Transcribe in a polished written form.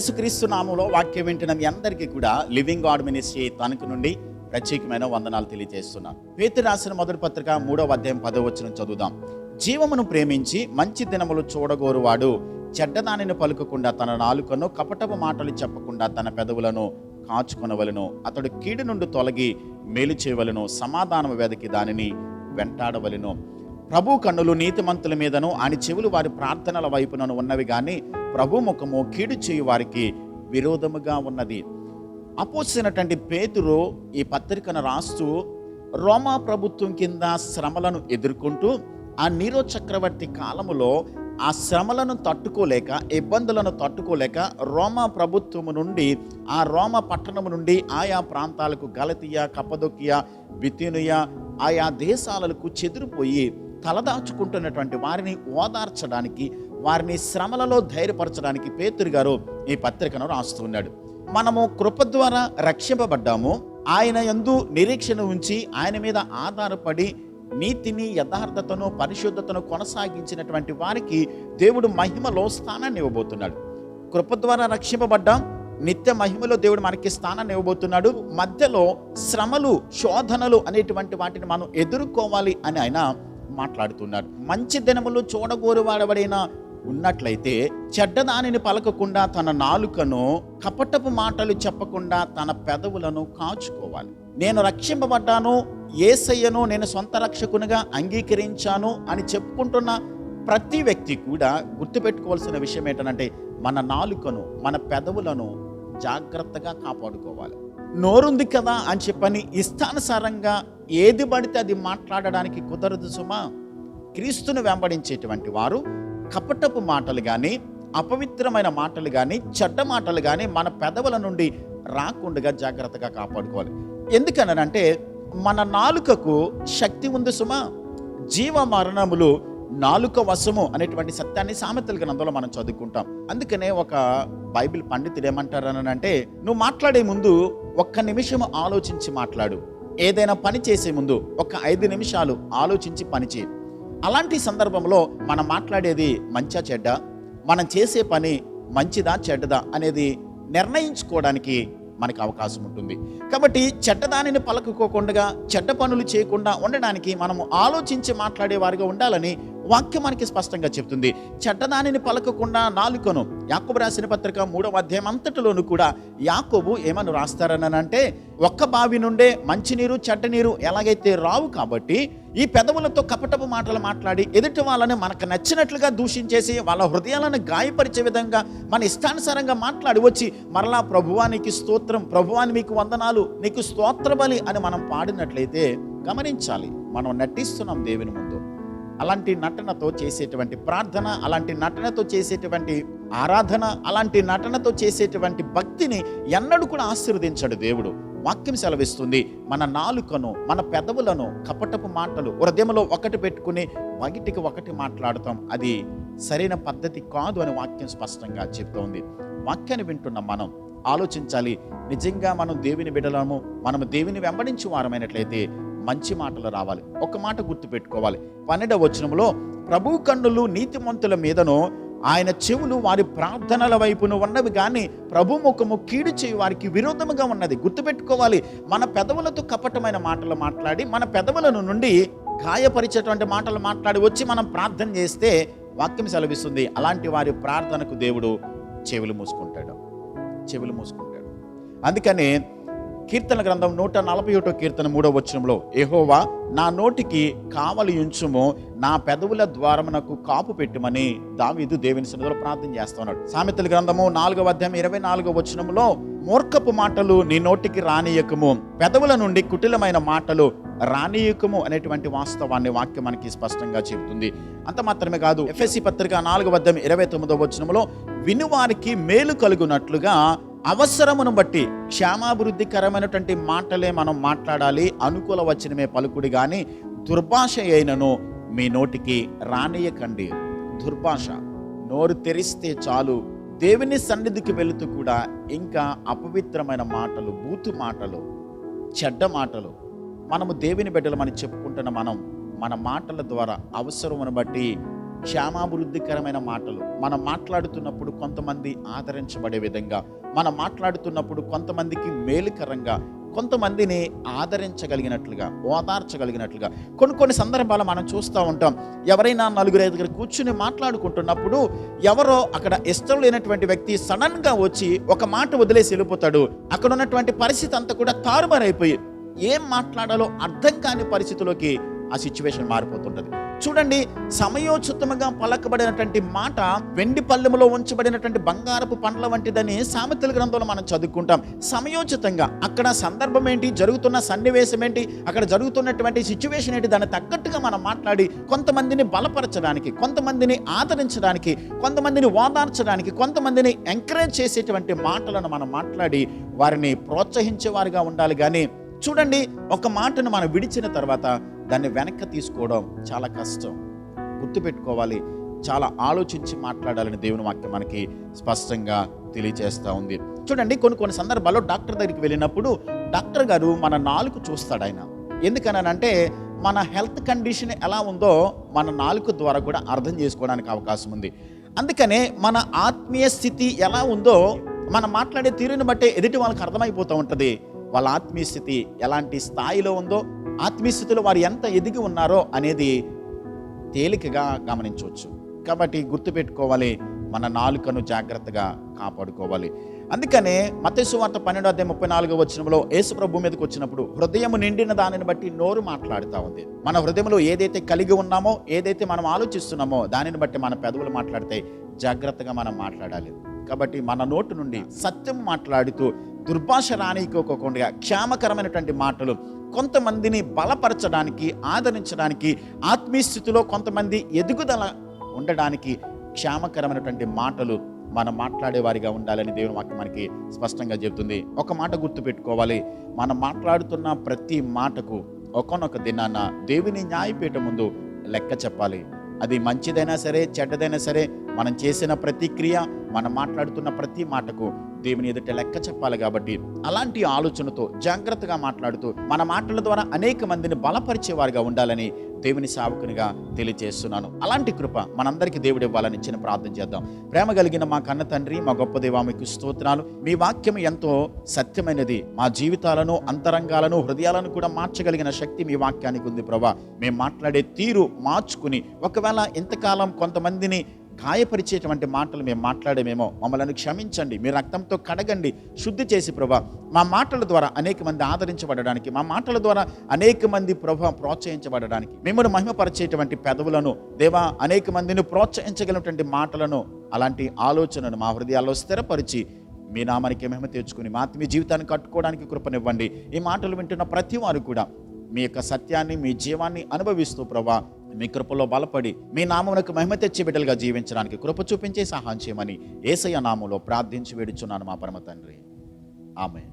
యేసుక్రీస్తు నామములో వాక్యం వింటున్న మీ అందరికీ కూడా లివింగ్ గాడ్ మినిస్ట్రీ తణుకు నుండి ప్రత్యేకమైన వందనాలు తెలియజేస్తున్నాను. పేతురు రాసిన మొదటి పత్రిక 3వ అధ్యాయం 10వ వచనం చదువుదాం. జీవమును ప్రేమించి మంచి దినములు చూడగోరువాడు చెడ్డదానిని పలుకకుండా తన నాలుకను, కపటపు మాటలు చెప్పకుండా తన పెదవులను కాచుకొనవలెను. అతడు కీడు నుండి తొలగి మేలు చేయవలెను, సమాధానము వెదకి దానిని వెంటాడవలెను. ప్రభు కన్నులు నీతిమంతుల మీదను, ఆయన చెవులు వారి ప్రార్థనల వైపునను ఉన్నవి గాని ప్రభు ముఖము కీడు చేయు వారికి విరోధముగా ఉన్నది. అపోస్తలుడైనటువంటి పేతురు ఈ పత్రికను రాస్తూ రోమా ప్రభుత్వం కింద శ్రమలను ఎదుర్కొంటూ ఆ నీరో చక్రవర్తి కాలములో ఆ శ్రమలను తట్టుకోలేక, ఇబ్బందులను తట్టుకోలేక రోమా ప్రభుత్వము నుండి, ఆ రోమా పట్టణము నుండి ఆయా ప్రాంతాలకు గలతీయ, కప్పదొకియా, బితూనియ ఆయా దేశాలకు చెదిరిపోయి తలదాచుకుంటున్నటువంటి వారిని ఓదార్చడానికి, వారిని శ్రమలలో ధైర్యపరచడానికి పేతురు గారు ఈ పత్రికను రాస్తున్నాడు. మనము కృప ద్వారా రక్షింపబడ్డాము. ఆయన యందు నిరీక్షణ ఉంచి ఆయన మీద ఆధారపడి నీతిని, యథార్థతను, పరిశుద్ధతను కొనసాగించినటువంటి వారికి దేవుడు మహిమలో స్థానాన్ని ఇవ్వబోతున్నాడు. కృప ద్వారా రక్షింపబడ్డాం, నిత్య మహిమలో దేవుడు మనకి స్థానాన్ని ఇవ్వబోతున్నాడు. మధ్యలో శ్రమలు, శోధనలు అనేటువంటి వాటిని మనం ఎదుర్కోవాలి అని ఆయన మాట్లాడుతున్నాడు. మంచి దినములు చూడగోరువాడవడైనా ఉన్నట్లయితే చెడ్డదానిని పలకకుండా తన నాలుకను, కపటపు మాటలు చెప్పకుండా తన పెదవులను కాచుకోవాలి. నేను రక్షింపబడ్డాను, యేసయ్యను నేను సొంత రక్షకునిగా అంగీకరించాను అని చెప్పుకుంటున్న ప్రతి వ్యక్తి కూడా గుర్తుపెట్టుకోవాల్సిన విషయం ఏంటంటే మన నాలుకను, మన పెదవులను జాగ్రత్తగా కాపాడుకోవాలి. నోరుంది కదా అని చెప్పని ఇష్టానుసారంగా ఏది పడితే అది మాట్లాడడానికి కుదరదు సుమా. క్రీస్తును వెంబడించేటువంటి వారు కపటపు మాటలు కానీ, అపవిత్రమైన మాటలు కానీ, చెడ్డ మాటలు కానీ మన పెదవుల నుండి రాకుండా జాగ్రత్తగా కాపాడుకోవాలి. ఎందుకనంటే మన నాలుకకు శక్తి ఉంది సుమా. జీవ మరణములు నాలుక వశము అనేటువంటి సత్యాన్ని సామెతల గ్రంథంలో మనం చదువుకుంటాం. అందుకనే ఒక బైబిల్ పండితుడు ఏమంటారనంటే, నువ్వు మాట్లాడే ముందు 1 నిమిషం ఆలోచించి మాట్లాడు. ఏదైనా పని చేసే ముందు 5 నిమిషాలు ఆలోచించి పని చేయి. అలాంటి సందర్భంలో మనం మాట్లాడేది మంచా చెడ్డా, మనం చేసే పని మంచిదా చెడ్డదా అనేది నిర్ణయించుకోవడానికి మనకు అవకాశం ఉంటుంది. కాబట్టి చెడ్డదానిని పలకకోకుండా, చెడ్డ పనులు చేయకుండా ఉండడానికి మనము ఆలోచించి మాట్లాడే వారిగా ఉండాలని వాక్యం మనకి స్పష్టంగా చెప్తుంది. చెడ్డదానిని పలకకుండా నాలుకను, యాకోబు రాసిన పత్రిక 3వ అధ్యాయం అంతటిలోనూ కూడా యాకోబు ఏమని రాస్తారనంటే, ఒక్క బావి నుండే మంచినీరు, చెడ్డ నీరు ఎలాగైతే రావు కాబట్టి ఈ పెదవులతో కపటపు మాటలు మాట్లాడి ఎదుటి వాళ్ళని మనకు నచ్చినట్లుగా దూషించేసి వాళ్ళ హృదయాలను గాయపరిచే విధంగా మన ఇష్టానుసారంగా మాట్లాడి వచ్చి మరలా ప్రభువా నీకు స్తోత్రం, ప్రభువా మీకు వందనాలు, నీకు స్తోత్ర బలి అని మనం పాడినట్లయితే గమనించాలి, మనం నటిస్తున్నాం దేవుని ముందు. అలాంటి నటనతో చేసేటువంటి ప్రార్థన, అలాంటి నటనతో చేసేటువంటి ఆరాధన, అలాంటి నటనతో చేసేటువంటి భక్తిని ఎన్నడూ కూడా ఆశీర్వదించడు దేవుడు. వాక్యం సెలవిస్తుంది, మన నాలుకను, మన పెదవులను కపటపు మాటలు హృదయంలో ఒకటి పెట్టుకుని బయటికి ఒకటి మాట్లాడతాం. అది సరైన పద్ధతి కాదు అని వాక్యం స్పష్టంగా చెప్తోంది. వాక్యాన్ని వింటున్న మనం ఆలోచించాలి, నిజంగా మనం దేవుని బిడ్డలము, మనము దేవుని వెంబడించి వారమైనట్లయితే మంచి మాటలు రావాలి. ఒక మాట గుర్తుపెట్టుకోవాలి. 12వ వచనంలో ప్రభు కన్నులు నీతిమంతుల మీదను, ఆయన చెవులు వారి ప్రార్థనల వైపును ఉన్నవి కానీ ప్రభు ముఖము కీడు చేయు వారికి విరోధముగా ఉన్నది. గుర్తుపెట్టుకోవాలి, మన పెదవులతో కపటమైన మాటలు మాట్లాడి, మన పెదవులను నుండి గాయపరిచేటువంటి మాటలు మాట్లాడి వచ్చి మనం ప్రార్థన చేస్తే వాక్యం సెలవిస్తుంది, అలాంటి వారి ప్రార్థనకు దేవుడు చెవులు మూసుకుంటాడు. అందుకని కీర్తన గ్రంథం 141వ కీర్తన 3వ వచనంలో, యెహోవా నా నోటికి కావలి ఉంచుము, నా పెదవుల ద్వారమునకు కాపు పెట్టుమని దావీదు దేవుని సన్నిధిలో ప్రార్థన చేస్తున్నాడు. సామెతల గ్రంథము 4వ అధ్యాయం 24వ వచనంలో, మూర్ఖపు మాటలు నీ నోటికి రానియకము, పెదవుల నుండి కుటిలమైన మాటలు రానియకము అనేటువంటి వాస్తవాన్ని వాక్యం మనకి స్పష్టంగా చెబుతుంది. అంత మాత్రమే కాదు, ఎఫెసీ పత్రిక 4వ అధ్యాయం 29వ వచనంలో, వినువారికి మేలు కలుగునట్లుగా అవసరమును బట్టి క్షేమాభివృద్ధికరమైనటువంటి మాటలే మనం మాట్లాడాలి, అనుకూల వచనమే పలుకుడి కానీ దుర్భాష అయినను మీ నోటికి రానియకండి. దుర్భాష, నోరు తెరిస్తే చాలు దేవుని సన్నిధికి వెళుతూ కూడా ఇంకా అపవిత్రమైన మాటలు, బూతు మాటలు, చెడ్డ మాటలు మనము దేవుని బిడ్డలు మనం చెప్పుకుంటున్న మన మాటల ద్వారా అవసరమును బట్టి క్షేమాభివృద్ధికరమైన మాటలు మనం మాట్లాడుతున్నప్పుడు కొంతమంది ఆదరించబడే విధంగా, మనం మాట్లాడుతున్నప్పుడు కొంతమందికి మేలుకరంగా, కొంతమందిని ఆదరించగలిగినట్లుగా, ఓదార్చగలిగినట్లుగా కొన్ని సందర్భాలు మనం చూస్తూ ఉంటాం. ఎవరైనా నలుగురు ఐదుగురు కూర్చుని మాట్లాడుకుంటున్నప్పుడు ఎవరో అక్కడ ఇష్టం లేనటువంటి వ్యక్తి సడన్గా వచ్చి ఒక మాట వదిలేసి వెళ్ళిపోతాడు. అక్కడ ఉన్నటువంటి పరిస్థితి అంతా కూడా తారుమారైపోయి ఏం మాట్లాడాలో అర్థం కాని పరిస్థితిలోకి ఆ సిచ్యువేషన్ మారిపోతుంటుంది. చూడండి, సమయోచితముగా పలకబడినటువంటి మాట వెండి పళ్ళెములో ఉంచబడినటువంటి బంగారపు పండ్ల వంటిదని సామెతల గ్రంథంలో మనం చదువుకుంటాం. సమయోచితంగా అక్కడ సందర్భం ఏంటి, జరుగుతున్న సన్నివేశం ఏంటి, అక్కడ జరుగుతున్నటువంటి సిచ్యువేషన్ ఏంటి, దాన్ని తగ్గట్టుగా మనం మాట్లాడి కొంతమందిని బలపరచడానికి, కొంతమందిని ఆదరించడానికి, కొంతమందిని ఓదార్చడానికి, కొంతమందిని ఎంకరేజ్ చేసేటువంటి మాటలను మనం మాట్లాడి వారిని ప్రోత్సహించేవారుగా ఉండాలి. కానీ చూడండి, ఒక మాటను మనం విడిచిన తర్వాత దాన్ని వెనక్కి తీసుకోవడం చాలా కష్టం. గుర్తుపెట్టుకోవాలి, చాలా ఆలోచించి మాట్లాడాలని దేవుని వాక్యం మనకి స్పష్టంగా తెలియజేస్తూ ఉంది. చూడండి, కొన్ని సందర్భాల్లో డాక్టర్ దగ్గరికి వెళ్ళినప్పుడు డాక్టర్ గారు మన నాలుక చూస్తాడు. ఆయన ఎందుకనంటే మన హెల్త్ కండిషన్ ఎలా ఉందో మన నాలుక ద్వారా కూడా అర్థం చేసుకోవడానికి అవకాశం ఉంది. అందుకనే మన ఆత్మీయ స్థితి ఎలా ఉందో మనం మాట్లాడే తీరుని బట్టే ఎదుటి వాళ్ళకి అర్థమైపోతూ ఉంటుంది. వాళ్ళ ఆత్మీయ స్థితి ఎలాంటి స్థాయిలో ఉందో, ఆత్మీయ స్థితిలో వారు ఎంత ఎదిగి ఉన్నారో అనేది తేలికగా గమనించవచ్చు. కాబట్టి గుర్తుపెట్టుకోవాలి, మన నాలుకను జాగ్రత్తగా కాపాడుకోవాలి. అందుకనే మత్తయి సువార్త 12:34 యేసు ప్రభు మీదకి వచ్చినప్పుడు హృదయము నిండిన దానిని బట్టి నోరు మాట్లాడుతూ ఉంది. మన హృదయంలో ఏదైతే కలిగి ఉన్నామో, ఏదైతే మనం ఆలోచిస్తున్నామో దానిని బట్టి మన పెదవులు మాట్లాడితే జాగ్రత్తగా మనం మాట్లాడాలి. కాబట్టి మన నోటు నుండి సత్యం మాట్లాడుతూ దుర్భాష రానికోకుండా క్షేమకరమైనటువంటి మాటలు, కొంతమందిని బలపరచడానికి, ఆదరించడానికి, ఆత్మీయ స్థితిలో కొంతమంది ఎదుగుదల ఉండడానికి క్షేమకరమైనటువంటి మాటలు మనం మాట్లాడేవారిగా ఉండాలని దేవుని వాక్యం మనకి స్పష్టంగా చెబుతుంది. ఒక మాట గుర్తుపెట్టుకోవాలి, మనం మాట్లాడుతున్న ప్రతి మాటకు ఒకానొక దినాన దేవుని న్యాయపీఠం ముందు లెక్క చెప్పాలి. అది మంచిదైనా సరే, చెడ్డదైనా సరే, మనం చేసిన ప్రతి క్రియ, మనం మాట్లాడుతున్న ప్రతి మాటకు దేవుని ఎదుట లెక్క చెప్పాలి. కాబట్టి అలాంటి ఆలోచనతో జాగ్రత్తగా మాట్లాడుతూ మన మాటల ద్వారా అనేక మందిని బలపరిచేవారుగా ఉండాలని దేవుని సేవకునిగా తెలియజేస్తున్నాను. అలాంటి కృప మనందరికీ దేవుడు ఇవ్వాలని చిన్న ప్రార్థన చేద్దాం. ప్రేమ కలిగిన మా కన్న తండ్రి, మా గొప్ప దేవా, మీకు స్తోత్రాలు. మీ వాక్యం ఎంతో సత్యమైనది. మా జీవితాలను, అంతరంగాలను, హృదయాలను కూడా మార్చగలిగిన శక్తి మీ వాక్యానికి ఉంది ప్రభా. మేము మాట్లాడే తీరు మార్చుకుని, ఒకవేళ ఇంతకాలం కొంతమందిని గాయపరిచేటువంటి మాటలు మేము మాట్లాడేమేమో మమ్మల్ని క్షమించండి. మీ రక్తంతో కడగండి, శుద్ధి చేసి ప్రభా మా మాటల ద్వారా అనేక మంది ఆదరించబడడానికి, మా మాటల ద్వారా అనేక మంది ప్రభా ప్రోత్సహించబడడానికి, మిమ్మల్ని మహిమపరిచేటువంటి పెదవులను దేవా, అనేక మందిని ప్రోత్సహించగలిగినటువంటి మాటలను, అలాంటి ఆలోచనను మా హృదయాల్లో స్థిరపరిచి మీ నామానికి మహిమ తెచ్చుకుని మా ఆత్మీయ జీవితాన్ని కట్టుకోవడానికి కృపనివ్వండి. ఈ మాటలు వింటున్న ప్రతి వారు కూడా మీ యొక్క సత్యాన్ని, మీ జీవాన్ని అనుభవిస్తూ ప్రభా మీ కృపలో బలపడి మీ నామమునకు మహిమ తెచ్చి బిడ్డలుగా జీవించడానికి కృప చూపించే సహాయం చేయమని యేసయ్య నామములో ప్రార్థించి వేడుచున్నాను మా పరమ తండ్రి. ఆమేన్.